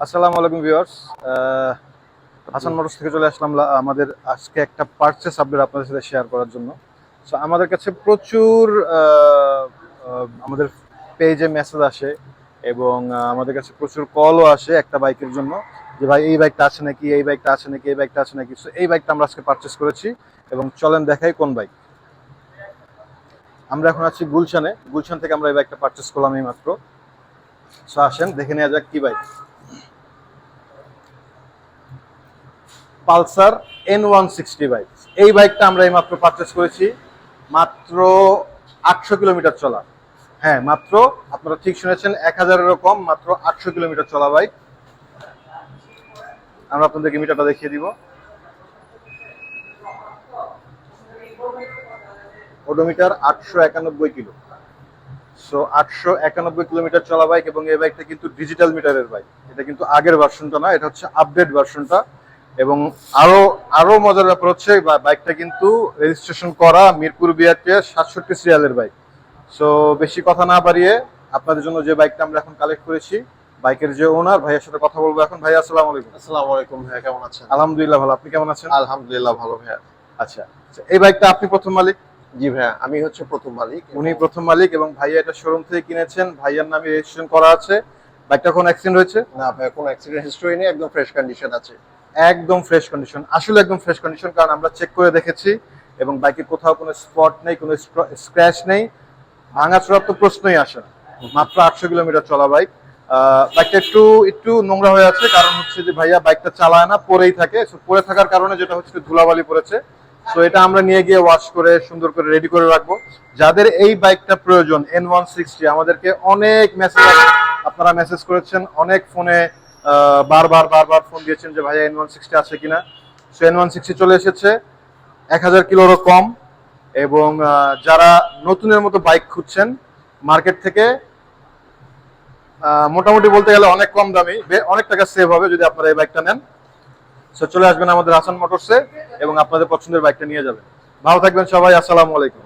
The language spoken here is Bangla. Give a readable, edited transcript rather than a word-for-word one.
আসসালামু আলাইকুম ভিউয়ার্স। হাসান মোটরস থেকে চলে আসলাম আমাদের আজকে একটা পারচেস আপডেট আপনাদের সাথে শেয়ার করার জন্য। সো আমাদের কাছে প্রচুর আমাদের পেজে মেসেজ আসে এবং আমাদের কাছে প্রচুর কলও আসে একটা বাইকের জন্য, যে ভাই এই বাইকটা আছে নাকি, এই বাইকটা আছে নাকি, এই বাইকটা আছে নাকি। সো এই বাইকটা আমরা আজকে পারচেস করেছি এবং চলেন দেখাই কোন বাইক। আমরা এখন আছি গুলশানে, গুলশান থেকে আমরা এই বাইকটা পারচেস করলাম এই মাত্র। সো আসেন দেখে নেওয়া যাক কি বাইক। Pulsar N160 bike. এই বাইকটা আমরা এই মাত্র পারচেস করেছি, মাত্র 800 কিলোমিটার চলা। হ্যাঁ, মাত্র, আপনারা ঠিক শুনেছেন, 1000-এরও কম, মাত্র 800 কিলোমিটার চলা বাইক। আমরা আপনাদেরকে মিটারটা দেখিয়ে দিব। Odometer 891 kilo. সো 891 কিলোমিটার চলা বাইক এবং এই বাইকটা কিন্তু ডিজিটাল মিটারের বাইক। এটা কিন্তু আগের ভার্সনটা না, এটা হচ্ছে আপডেট ভার্সনটা। এবং আরো আরো মজার ব্যাপার হচ্ছে বাইকটা কিন্তু রেজিস্ট্রেশন করা মিরপুর বিআরটি 67 সিরিয়ালের বাইক। সো বেশি কথা না বাড়িয়ে আপনাদের জন্য যে বাইকটা আমরা এখন কালেক্ট করেছি, বাইকের যে ওনার ভাইয়ের সাথে কথা বলবো এখন। ভাই আসসালামু আলাইকুম। আসসালামু আলাইকুম ভাইয়া, কেমন আছেন? আলহামদুলিল্লাহ ভালো, আপনি কেমন আছেন? আলহামদুলিল্লাহ ভালো ভাইয়া। আচ্ছা, এই বাইকটা আপনি প্রথম মালিক? জি ভাইয়া, আমি হচ্ছে প্রথম মালিক। উনি প্রথম মালিক এবং ভাইয়া এটা শোরুম থেকে কিনেছেন, ভাইয়ার নামে রেজিস্ট্রেশন করা আছে। বাইকটা কোনো অ্যাক্সিডেন্ট হয়েছে? না ভাইয়া, কোনো অ্যাক্সিডেন্ট হিস্টরি নেই, একদম ফ্রেশ কন্ডিশন আছে। একদম ফ্রেশ কন্ডিশন, আসলে একদম ফ্রেশ কন্ডিশন, কারণ আমরা চেক করে দেখেছি এবং বাইকে কোথাও কোনো স্পট নেই, কোনো স্ক্র্যাচ নেই, ভাঙাচোরার তো প্রশ্নই আসে না। মাত্র 800 কিলোমিটার চলা বাইক। বাইকটা একটু একটু নোংরা হয়ে আছে, কারণ হচ্ছে যে ভাইয়া বাইকটা চালায় না, পরেই থাকে। পরে থাকার কারণে যেটা হচ্ছে ধুলাবালি পড়েছে। তো এটা আমরা নিয়ে গিয়ে ওয়াশ করে সুন্দর করে রেডি করে রাখবো। যাদের এই বাইকটা প্রয়োজন N160, আমাদেরকে অনেক মেসেজ, আপনারা মেসেজ করেছেন, অনেক ফোনে বারবার বারবার ফোন দিয়েছেন যে ভাইয়া N160 আছে কিনা। সো N160 চলে এসেছে, 1000 কিলোরও কম। এবং যারা নতুনের মতো বাইক খুঁজছেন মার্কেট থেকে, মোটামুটি বলতে গেলে অনেক কম দামি, অনেক টাকা সেভ হবে যদি আপনারা এই বাইকটা নেন। সো চলে আসবেন আমাদের হাসান মোটরসে এবং আপনাদের পছন্দের বাইকটা নিয়ে যাবেন। ভালো থাকবেন সবাই, আসসালামু আলাইকুম।